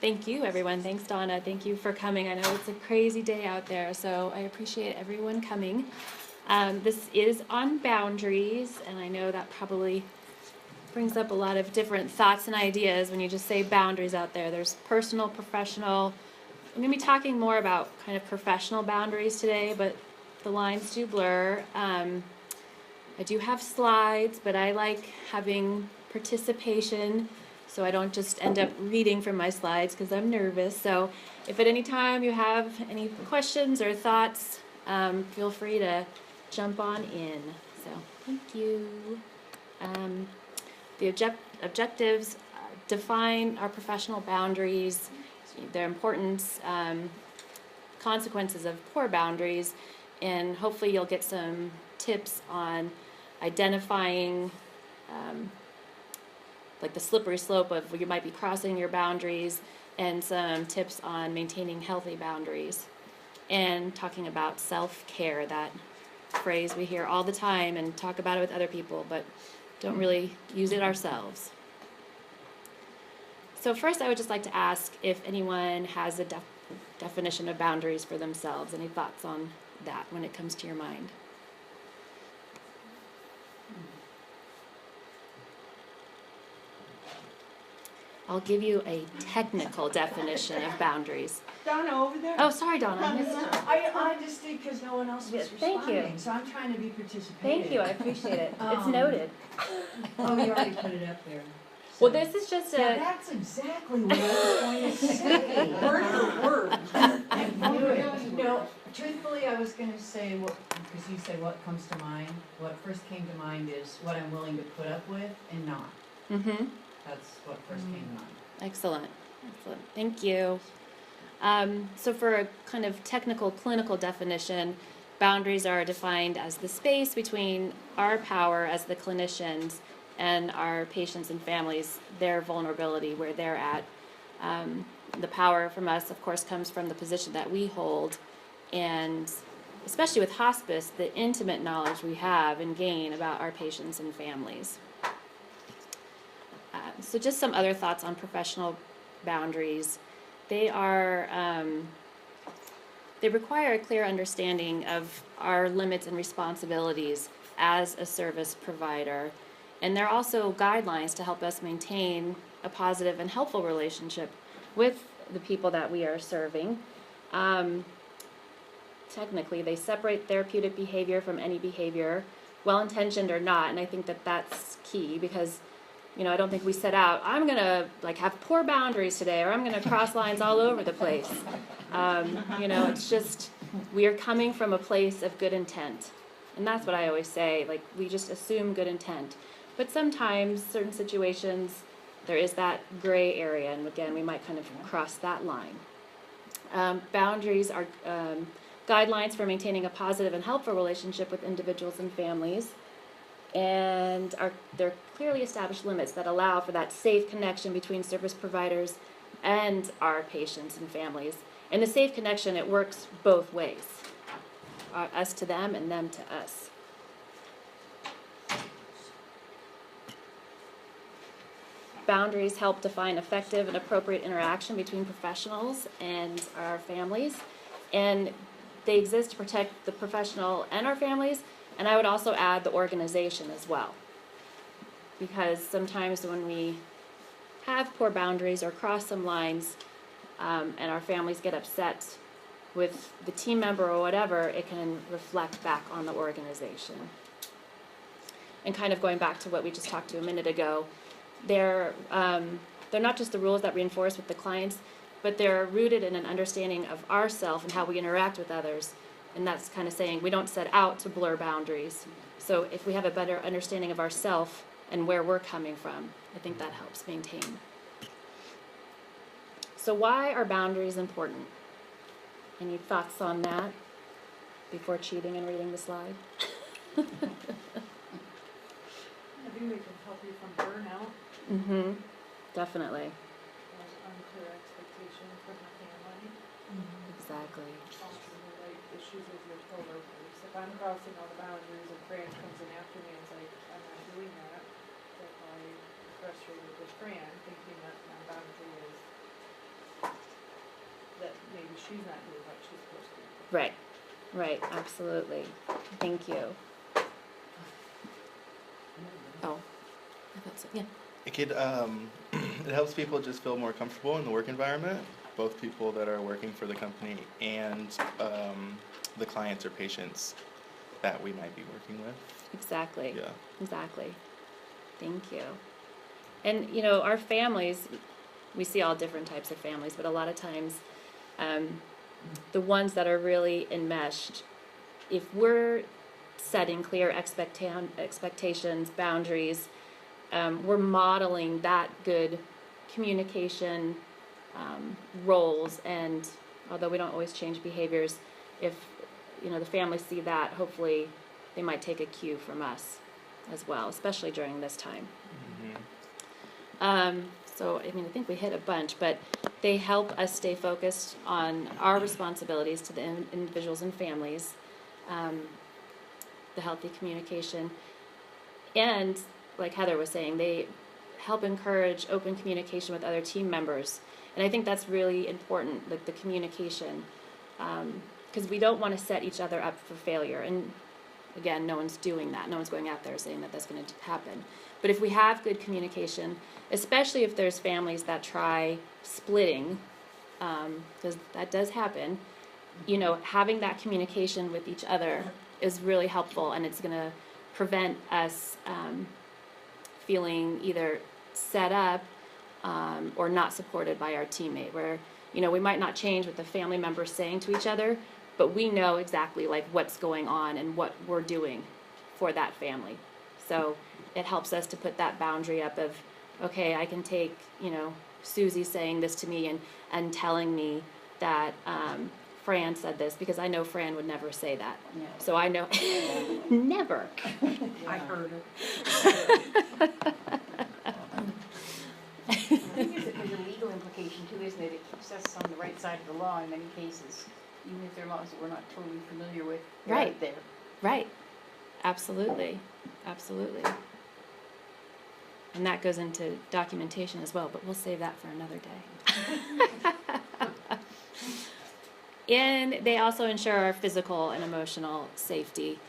Thank you, everyone. Thanks, Donna. Thank you for coming. I know it's a crazy day out there, so I appreciate everyone coming. This is on boundaries, and I know that probably brings up a lot of different thoughts and ideas when you just say boundaries out there. There's personal, professional. I'm going to be talking more about kind of professional boundaries today, but the lines do blur. I do have slides, but I like having participation so I don't just end up reading from my slides because I'm nervous. So if at any time you have any questions or thoughts, feel free to jump on in. So thank you. The objectives define our professional boundaries, their importance, consequences of poor boundaries, and hopefully you'll get some tips on identifying like the slippery slope of you might be crossing your boundaries, and some tips on maintaining healthy boundaries, and talking about self-care, that phrase we hear all the time and talk about it with other people, but don't really use it ourselves. So first I would just like to ask if anyone has a definition of boundaries for themselves. Any thoughts on that when it comes to your mind? I'll give you a technical definition of boundaries. Donna over there. Oh, sorry, Donna. I missed you. I just did because no one else was Thank you. responding, so I'm trying to be participating. Thank you, I appreciate it. It's noted. Oh, you already put it up there. Well, this is just Yeah, a, that's exactly what I was going to say, word for word. I knew it. No, truthfully, I was going to say, because you said what comes to mind, what first came to mind is what I'm willing to put up with and not. mm-hmm. That's what first came to mind. Excellent. Excellent. Thank you. So for a kind of technical clinical definition, boundaries are defined as the space between our power as the clinicians and our patients and families, their vulnerability, where they're at. The power from us, of course, comes from the position that we hold, and especially with hospice, the intimate knowledge we have and gain about our patients and families. So just some other thoughts on professional boundaries. They are, they require a clear understanding of our limits and responsibilities as a service provider. And they're also guidelines to help us maintain a positive and helpful relationship with the people that we are serving. Technically, they separate therapeutic behavior from any behavior, well-intentioned or not, and I think that that's key because I don't think we set out, I'm going to have poor boundaries today, or I'm going to cross lines all over the place. It's just, we are coming from a place of good intent. And that's what I always say, we just assume good intent. But sometimes, certain situations, there is that gray area, and again, we might kind of cross that line. Boundaries are guidelines for maintaining a positive and helpful relationship with individuals and families. And they're clearly established limits that allow for that safe connection between service providers and our patients and families. And the safe connection, it works both ways, us to them and them to us. Boundaries help define effective and appropriate interaction between professionals and our families, and they exist to protect the professional and our families. And I would also add the organization as well, because sometimes when we have poor boundaries or cross some lines and our families get upset with the team member or whatever, it can reflect back on the organization. And kind of going back to what we just talked to a minute ago, they're not just the rules that reinforce with the clients, but they're rooted in an understanding of ourself and how we interact with others. And that's kind of saying we don't set out to blur boundaries. So if we have a better understanding of ourself and where we're coming from, I think that helps maintain. So why are boundaries important? Any thoughts on that before cheating and reading the slide? I think they can help you from burnout. Mm-hmm. Definitely. Unclear expectations from the family. Exactly. Issues with your coworkers. If I'm crossing all the boundaries and Fran comes in after me and is like, I'm not doing that, if I'm frustrated with Fran, thinking that my boundary is she's not doing what she's supposed to. Right, right, absolutely. Thank you. Oh, I thought so, yeah. It could, it helps people just feel more comfortable in the work environment, both people that are working for the company and the clients or patients that we might be working with. Exactly. Yeah. Exactly. Thank you. And, you know, our families, we see all different types of families, but a lot of times, the ones that are really enmeshed, if we're setting clear expectations, boundaries, we're modeling that good communication roles, and although we don't always change behaviors, if you know the families see that, hopefully they might take a cue from us as well, especially during this time. So I mean, I think we hit a bunch, but they help us stay focused on our responsibilities to the individuals and families, the healthy communication, and like Heather was saying, they help encourage open communication with other team members. And I think that's really important, like the communication, because we don't want to set each other up for failure. And again, no one's doing that. No one's going out there saying that that's going to happen. But if we have good communication, especially if there's families that try splitting, because that does happen, you know, having that communication with each other is really helpful, and it's going to prevent us feeling either set up or not supported by our teammate, where, you know, we might not change what the family members saying to each other, but we know exactly like what's going on and what we're doing for that family. So it helps us to put that boundary up of, okay, I can take, you know, Susie saying this to me and telling me that Fran said this, because I know Fran would never say that. Yeah. So I know, never. I heard it. I think there's a legal implication too, isn't it? It keeps us on the right side of the law in many cases, even if they're laws that we're not totally familiar with. They're Right. out there. Right. Absolutely. Absolutely. And that goes into documentation as well, but we'll save that for another day. And they also ensure our physical and emotional safety.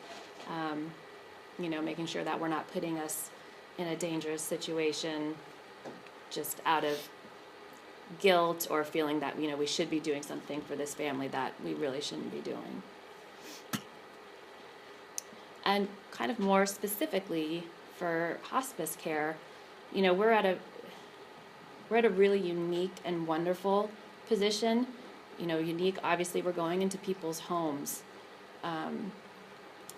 You know, making sure that we're not putting us in a dangerous situation just out of guilt or feeling that, you know, we should be doing something for this family that we really shouldn't be doing. And kind of more specifically for hospice care, you know, we're at a really unique and wonderful position. You know, unique, obviously we're going into people's homes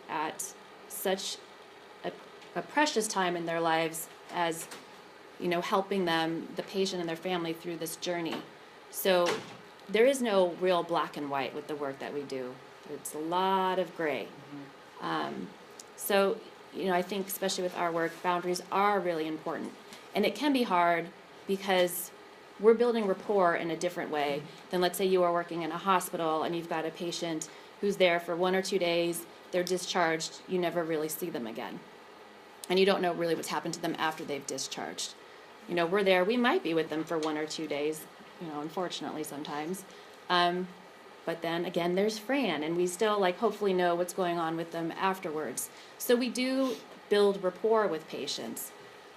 at such a precious time in their lives as, you know, helping them, the patient and their family, through this journey. So there is no real black and white with the work that we do. It's a lot of gray. So, you know, I think especially with our work, boundaries are really important. And it can be hard because we're building rapport in a different way than, let's say, you are working in a hospital and you've got a patient who's there for 1 or 2 days, they're discharged, you never really see them again. And you don't know really what's happened to them after they've discharged. You know, we're there, we might be with them for 1 or 2 days, you know, unfortunately sometimes. But then again, there's Fran, and we still like hopefully know what's going on with them afterwards. So we do build rapport with patients.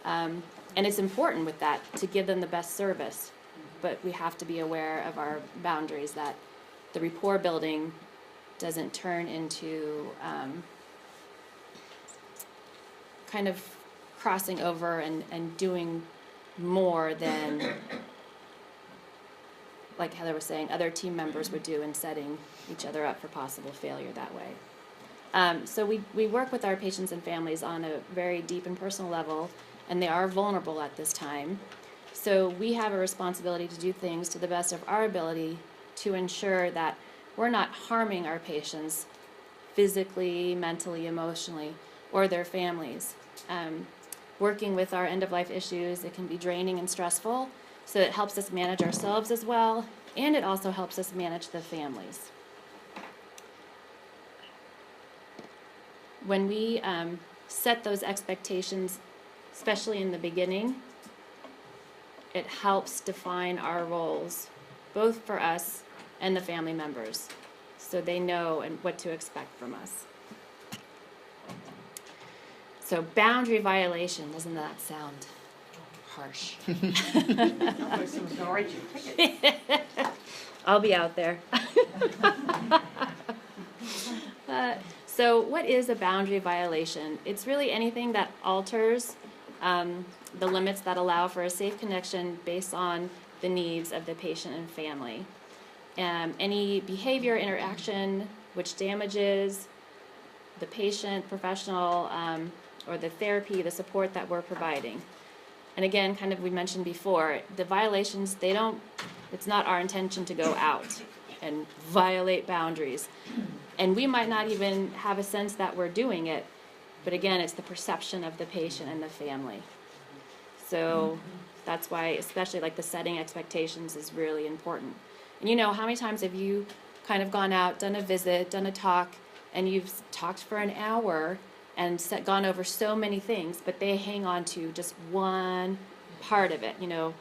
And it's important with that to give them the best service. But we have to be aware of our boundaries, that the rapport building doesn't turn into kind of crossing over and doing more than, like Heather was saying, other team members would do in setting each other up for possible failure that way. So we work with our patients and families on a very deep and personal level, and they are vulnerable at this time. So we have a responsibility to do things to the best of our ability to ensure that we're not harming our patients physically, mentally, emotionally, or their families. Working with our end-of-life issues, it can be draining and stressful, so it helps us manage ourselves as well, and it also helps us manage the families. When we set those expectations, especially in the beginning, it helps define our roles, both for us and the family members, so they know and what to expect from us. So boundary violation, doesn't that sound harsh? Someone's gonna write you a ticket. I'll be out there. So what is a boundary violation? It's really anything that alters the limits that allow for a safe connection based on the needs of the patient and family. Any behavior, interaction which damages the patient, professional, or the therapy, the support that we're providing. And again, kind of we mentioned before, the violations, it's not our intention to go out and violate boundaries. And we might not even have a sense that we're doing it, but again, it's the perception of the patient and the family. So that's why, especially like the setting expectations is really important. And you know, how many times have you kind of gone out, done a visit, done a talk, and you've talked for an hour and gone over so many things, but they hang on to just one part of it. You know,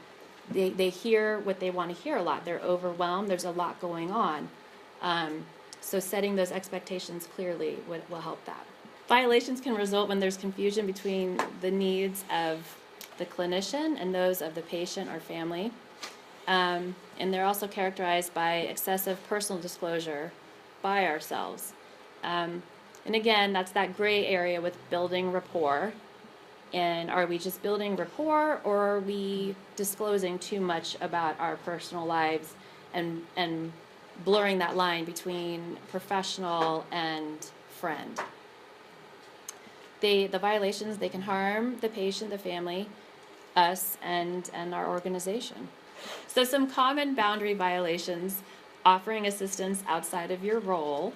they hear what they want to hear a lot. They're overwhelmed. There's a lot going on. So setting those expectations clearly will help that. Violations can result when there's confusion between the needs of the clinician and those of the patient or family. And they're also characterized by excessive personal disclosure by ourselves. And again, that's that gray area with building rapport. And are we just building rapport, or are we disclosing too much about our personal lives and blurring that line between professional and friend? The violations, they can harm the patient, the family, us, and our organization. So some common boundary violations: offering assistance outside of your role,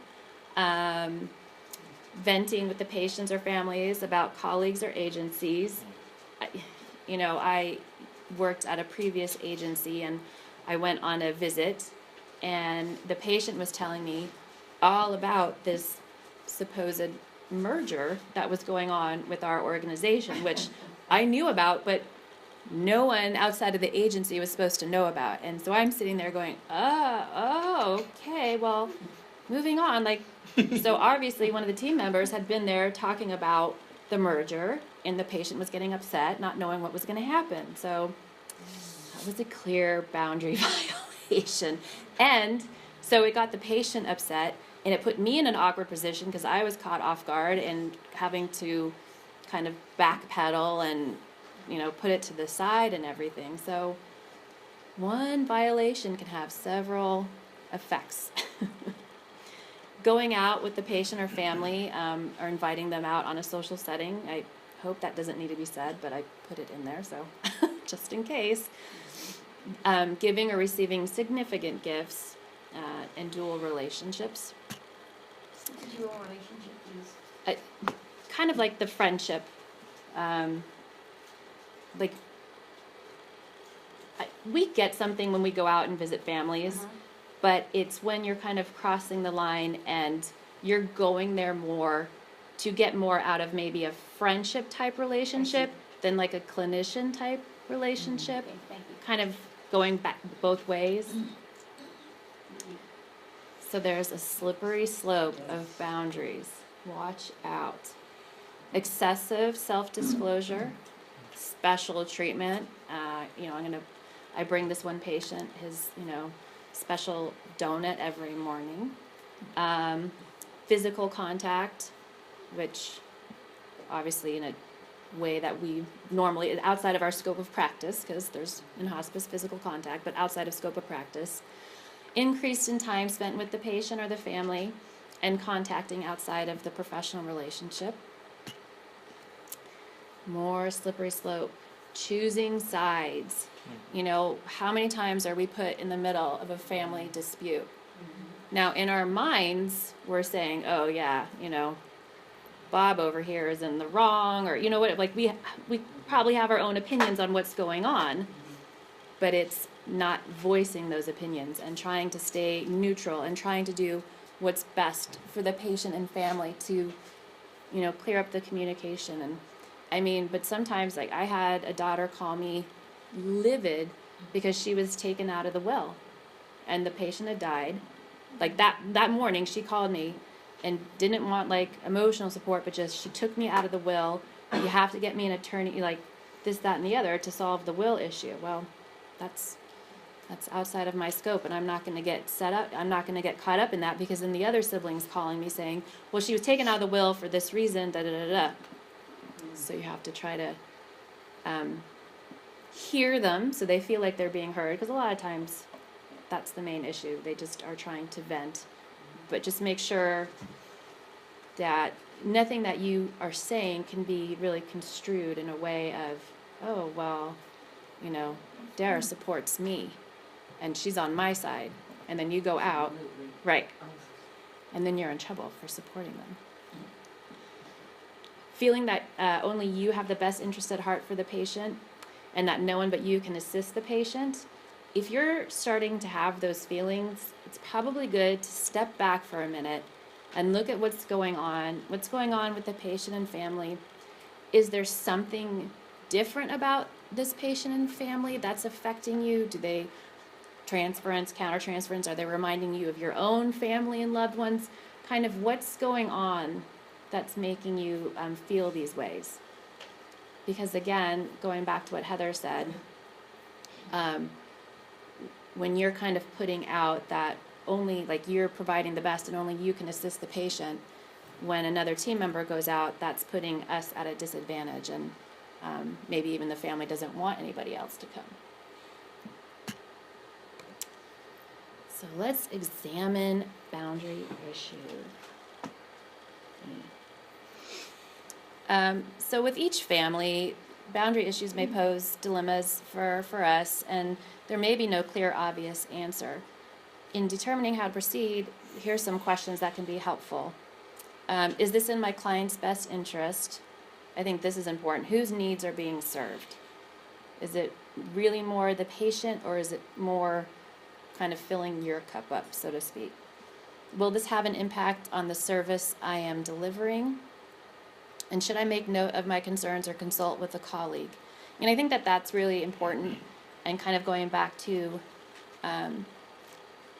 venting with the patients or families about colleagues or agencies. I worked at a previous agency, and I went on a visit, and the patient was telling me all about this supposed merger that was going on with our organization, which I knew about, but no one outside of the agency was supposed to know about. And so I'm sitting there going, okay, well, moving on. So obviously one of the team members had been there talking about the merger, and the patient was getting upset, not knowing what was going to happen. So that was a clear boundary violation. And so it got the patient upset, and it put me in an awkward position because I was caught off guard and having to kind of backpedal and, put it to the side and everything. So one violation can have several effects. Going out with the patient or family, or inviting them out on a social setting. I hope that doesn't need to be said, but I put it in there, so just in case. Giving or receiving significant gifts, and dual relationships. Dual relationship is Kind of like the friendship. We get something when we go out and visit families. But it's when you're kind of crossing the line and you're going there more to get more out of maybe a friendship type relationship than like a clinician type relationship. okay, thank you. Kind of going back both ways. So there's a slippery slope of boundaries. Watch out. Excessive self-disclosure, special treatment. I bring this one patient his, special donut every morning. Physical contact, which obviously in a way that we normally, outside of our scope of practice, because there's in hospice physical contact, but outside of scope of practice. Increased in time spent with the patient or the family and contacting outside of the professional relationship. More slippery slope. Choosing sides. How many times are we put in the middle of a family dispute? Now, in our minds, we're saying, oh, yeah, Bob over here is in the wrong, or, we probably have our own opinions on what's going on, but it's not voicing those opinions and trying to stay neutral and trying to do what's best for the patient and family to, clear up the communication. And but sometimes, I had a daughter call me livid because she was taken out of the will. and the patient had died. Like that morning, she called me and didn't want like emotional support, but just she took me out of the will. You have to get me an attorney, like this, that, and the other to solve the will issue. Well, that's outside of my scope, and I'm not going to get set up. I'm not going to get caught up in that, because then the other siblings calling me saying, well, she was taken out of the will for this reason, da da da da. So you have to try to hear them so they feel like they're being heard, because a lot of times that's the main issue. They just are trying to vent. But just make sure that nothing that you are saying can be really construed in a way of, oh, well, you know, Dara supports me and she's on my side. And then you go out, right, and then you're in trouble for supporting them. Feeling that only you have the best interest at heart for the patient and that no one but you can assist the patient. If you're starting to have those feelings, it's probably good to step back for a minute and look at what's going on with the patient and family. Is there something different about this patient and family that's affecting you? Do they transference, countertransference? Are they reminding you of your own family and loved ones? Kind of what's going on that's making you feel these ways? Because again, going back to what Heather said, when you're kind of putting out that only, like, you're providing the best and only you can assist the patient, when another team member goes out, that's putting us at a disadvantage, and maybe even the family doesn't want anybody else to come. So let's examine boundary issues. So with each family, boundary issues may pose dilemmas for us, and there may be no clear, obvious answer. In determining how to proceed, here's some questions that can be helpful. Is this in my client's best interest? I think this is important. Whose needs are being served? Is it really more the patient, or is it more kind of filling your cup up, so to speak? Will this have an impact on the service I am delivering? And should I make note of my concerns or consult with a colleague? And I think that that's really important, and kind of going back to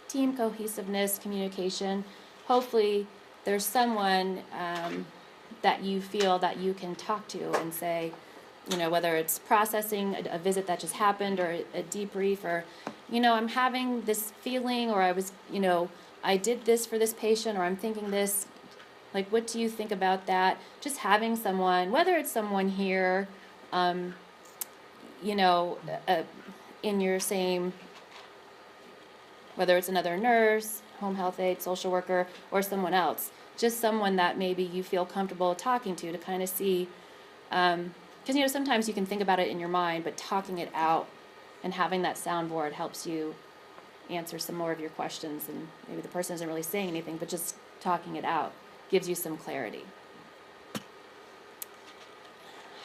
team cohesiveness, communication. Hopefully there's someone that you feel that you can talk to and say, you know, whether it's processing a visit that just happened, or a debrief, or, you know, I'm having this feeling, or I was, you know, I did this for this patient, or I'm thinking this. Like, what do you think about that? Just having someone, whether it's someone here, you know, in your same, whether it's another nurse, home health aide, social worker, or someone else, just someone that maybe you feel comfortable talking to kind of see, because, you know, sometimes you can think about it in your mind, but talking it out and having that soundboard helps you answer some more of your questions, and maybe the person isn't really saying anything, but just talking it out gives you some clarity.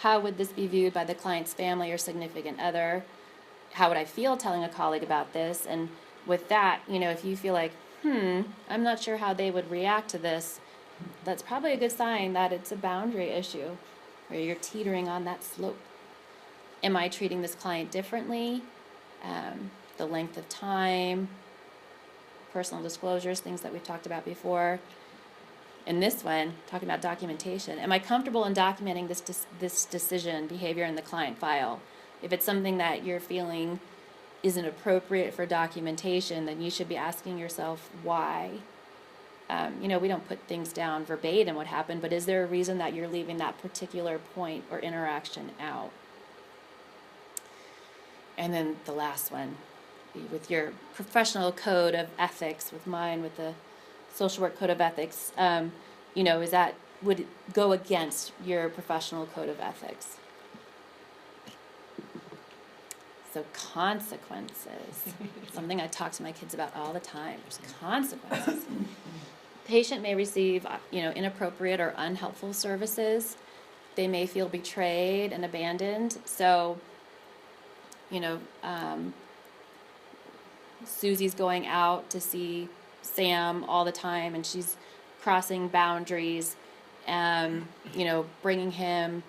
How would this be viewed by the client's family or significant other? How would I feel telling a colleague about this? And with that, you know, if you feel like, I'm not sure how they would react to this, that's probably a good sign that it's a boundary issue, or you're teetering on that slope. Am I treating this client differently? The length of time, personal disclosures, things that we've talked about before. In this one, talking about documentation, am I comfortable in documenting this decision, behavior in the client file? If it's something that you're feeling isn't appropriate for documentation, then you should be asking yourself why. You know, we don't put things down verbatim what happened, but is there a reason that you're leaving that particular point or interaction out? And then the last one, with your professional code of ethics, with mine, with the social work code of ethics, you know, would it go against your professional code of ethics? So consequences, something I talk to my kids about all the time. There's consequences. Patient may receive, you know, inappropriate or unhelpful services. They may feel betrayed and abandoned. So, you know, Susie's going out to see Sam all the time, and she's crossing boundaries, you know, bringing him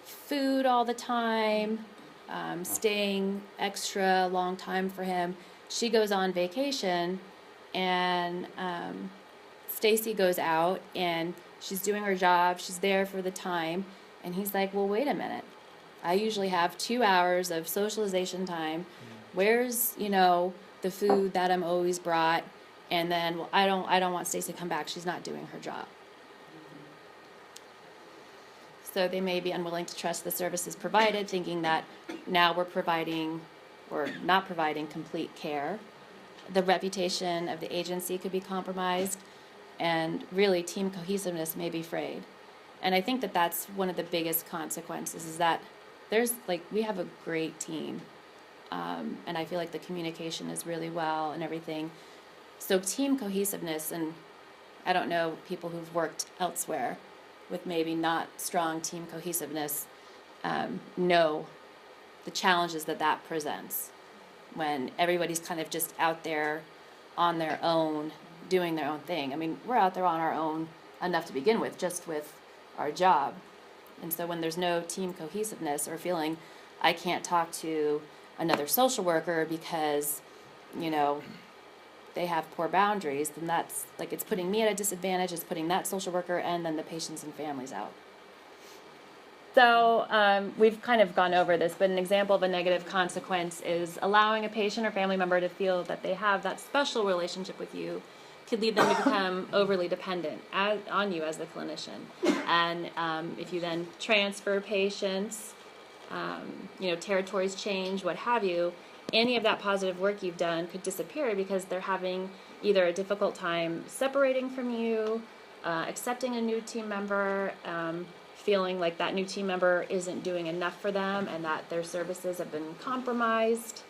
food all the time, staying extra long time for him. she goes on vacation, and Stacy goes out, and she's doing her job, she's there for the time, and he's like, well, wait a minute. I usually have 2 hours of socialization time. Where's, the food that I'm always brought? And then, well, I don't want Stacy to come back. She's not doing her job. So they may be unwilling to trust the services provided, thinking that now we're providing or not providing complete care. The reputation of the agency could be compromised, and really team cohesiveness may be frayed. And I think that that's one of the biggest consequences, is that we have a great team. And I feel like the communication is really well and everything. So team cohesiveness, and I don't know people who've worked elsewhere with maybe not strong team cohesiveness, know the challenges that presents when everybody's kind of just out there on their own, doing their own thing. I mean, we're out there on our own enough to begin with, just with our job. And so when there's no team cohesiveness, or feeling I can't talk to another social worker because, they have poor boundaries, then that's it's putting me at a disadvantage, it's putting that social worker and then the patients and families out. So we've kind of gone over this, but an example of a negative consequence is allowing a patient or family member to feel that they have that special relationship with you could lead them to become overly dependent on you as the clinician. And if you then transfer patients, territories change, what have you, any of that positive work you've done could disappear because they're having either a difficult time separating from you, accepting a new team member, feeling like that new team member isn't doing enough for them and that their services have been compromised.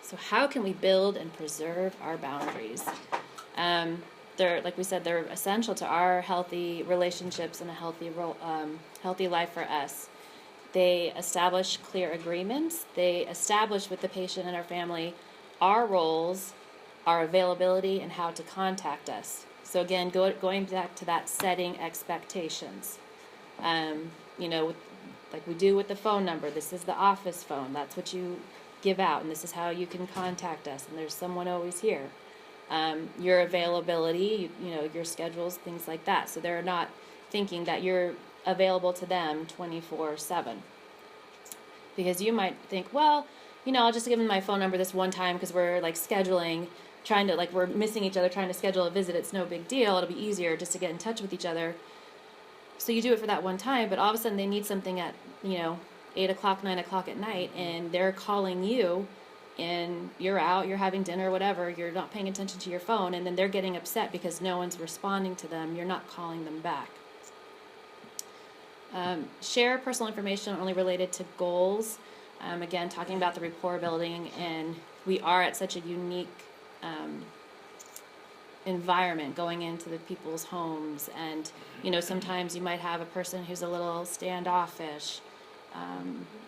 So how can we build and preserve our boundaries? Like we said, they're essential to our healthy relationships and a healthy life for us. They establish clear agreements. They establish with the patient and our family our roles, our availability, and how to contact us. So again, going back to that, setting expectations. Like we do with the phone number. This is the office phone. That's what you give out, and this is how you can contact us. And there's someone always here. Your availability, your schedules, things like that. So they're not thinking that you're available to them 24/7. Because you might think, well, I'll just give them my phone number this one time because we're scheduling, we're missing each other, trying to schedule a visit. It's no big deal. It'll be easier just to get in touch with each other. So you do it for that one time, but all of a sudden they need something at, 8 o'clock, 9 o'clock at night, and they're calling you, and you're out, you're having dinner, whatever, you're not paying attention to your phone, and then they're getting upset because no one's responding to them, you're not calling them back. Share personal information only related to goals. Again, talking about the rapport building, and we are at such a unique environment going into the people's homes, and sometimes you might have a person who's a little standoffish.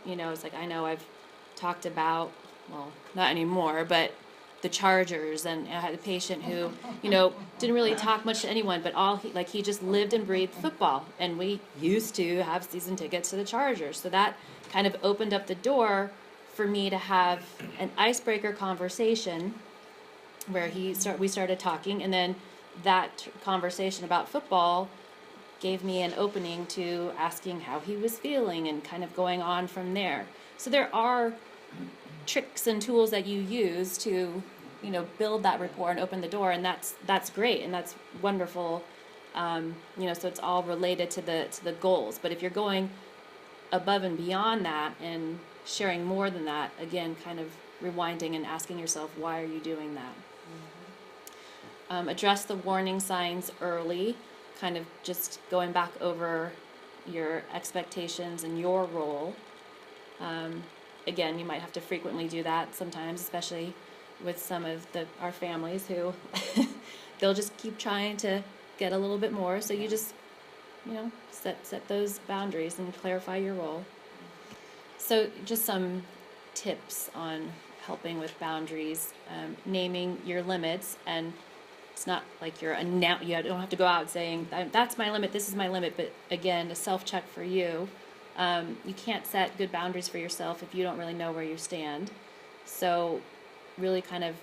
It's I know I've talked about, well, not anymore, but the Chargers, and I had a patient who, didn't really talk much to anyone, but he just lived and breathed football, and we used to have season tickets to the Chargers, so that kind of opened up the door for me to have an icebreaker conversation where we started talking, and then that conversation about football gave me an opening to asking how he was feeling and kind of going on from there. So there are tricks and tools that you use to, build that rapport and open the door, and that's great and that's wonderful. So it's all related to the goals. But if you're going above and beyond that and sharing more than that, again, kind of rewinding and asking yourself, why are you doing that? Address the warning signs early, kind of just going back over your expectations and your role. Again, you might have to frequently do that sometimes, especially with some of our families who they'll just keep trying to get a little bit more. So you just, set those boundaries and clarify your role. So just some tips on helping with boundaries, naming your limits, and it's not like you don't have to go out saying, that's my limit, this is my limit, but again, a self-check for you. You can't set good boundaries for yourself if you don't really know where you stand. So really kind of,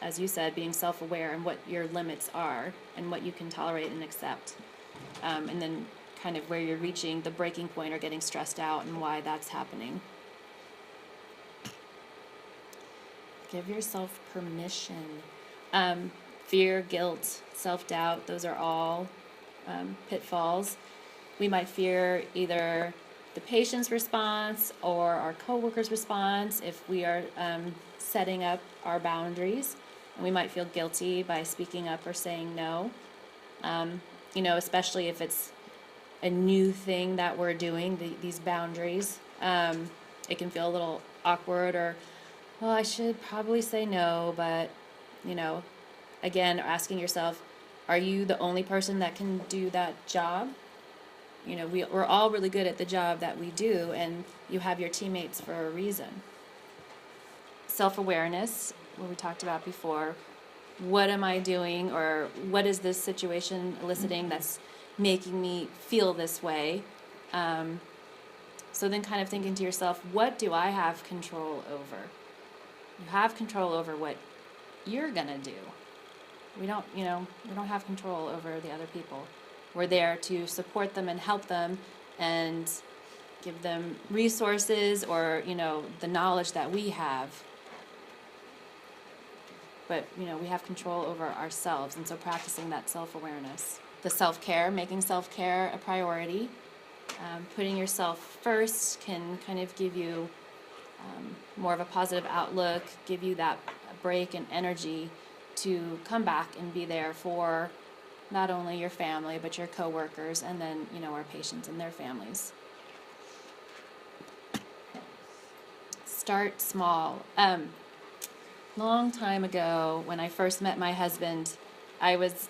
as you said, being self-aware and what your limits are and what you can tolerate and accept. And then kind of where you're reaching the breaking point or getting stressed out and why that's happening. Give yourself permission. Fear, guilt, self-doubt, those are all pitfalls. We might fear either the patient's response or our coworker's response if we are setting up our boundaries. And we might feel guilty by speaking up or saying no. Especially if it's a new thing that we're doing, these boundaries. It can feel a little awkward or, well, I should probably say no, but, again, asking yourself, are you the only person that can do that job? We're all really good at the job that we do, and you have your teammates for a reason. Self-awareness, what we talked about before. What am I doing, or what is this situation eliciting that's making me feel this way? So then kind of thinking to yourself, what do I have control over? You have control over what you're gonna do. We don't have control over the other people. We're there to support them and help them and give them resources or, the knowledge that we have. But, we have control over ourselves, and so practicing that self-awareness. The self-care, making self-care a priority. Putting yourself first can kind of give you more of a positive outlook, give you that break and energy to come back and be there for not only your family, but your coworkers, and then, our patients and their families. Start small. Long time ago, when I first met my husband, I was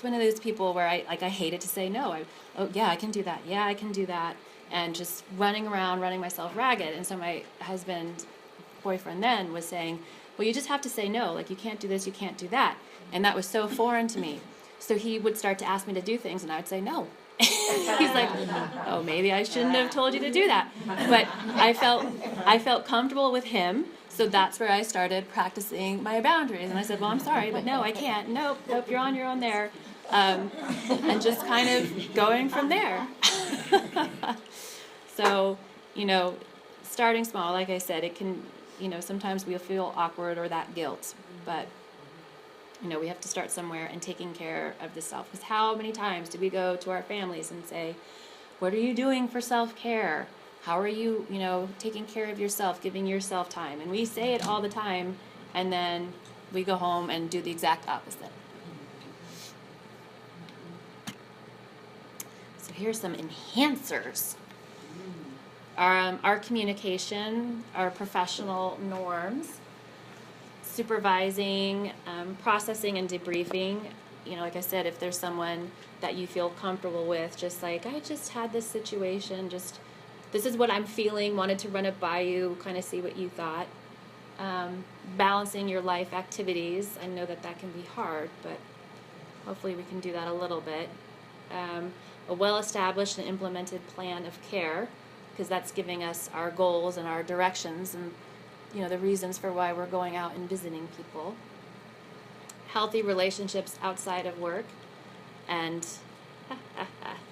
one of those people where I hated to say no. I can do that. Yeah, I can do that. And just running around, running myself ragged. And so my boyfriend then was saying, well, you just have to say no. You can't do this, you can't do that. And that was so foreign to me. So he would start to ask me to do things, and I would say no. He's like, oh, maybe I shouldn't have told you to do that. But I felt comfortable with him, so that's where I started practicing my boundaries. And I said, well, I'm sorry, but no, I can't. Nope, you're on your own there. And just kind of going from there. So, starting small, like I said, it can, sometimes we'll feel awkward or that guilt, but we have to start somewhere and taking care of the self. Because how many times do we go to our families and say, what are you doing for self-care? How are you, taking care of yourself, giving yourself time? And we say it all the time, and then we go home and do the exact opposite. So here's some enhancers. Our communication, our professional norms, supervising, processing and debriefing. Like I said, if there's someone that you feel comfortable with, just like, I just had this situation, this is what I'm feeling, wanted to run it by you, kind of see what you thought. Balancing your life activities. I know that can be hard, but hopefully we can do that a little bit. A well-established and implemented plan of care, because that's giving us our goals and our directions and the reasons for why we're going out and visiting people. Healthy relationships outside of work, and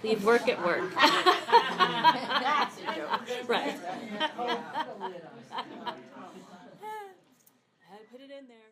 leave work at work. That's a joke. Right. I had to put it in there.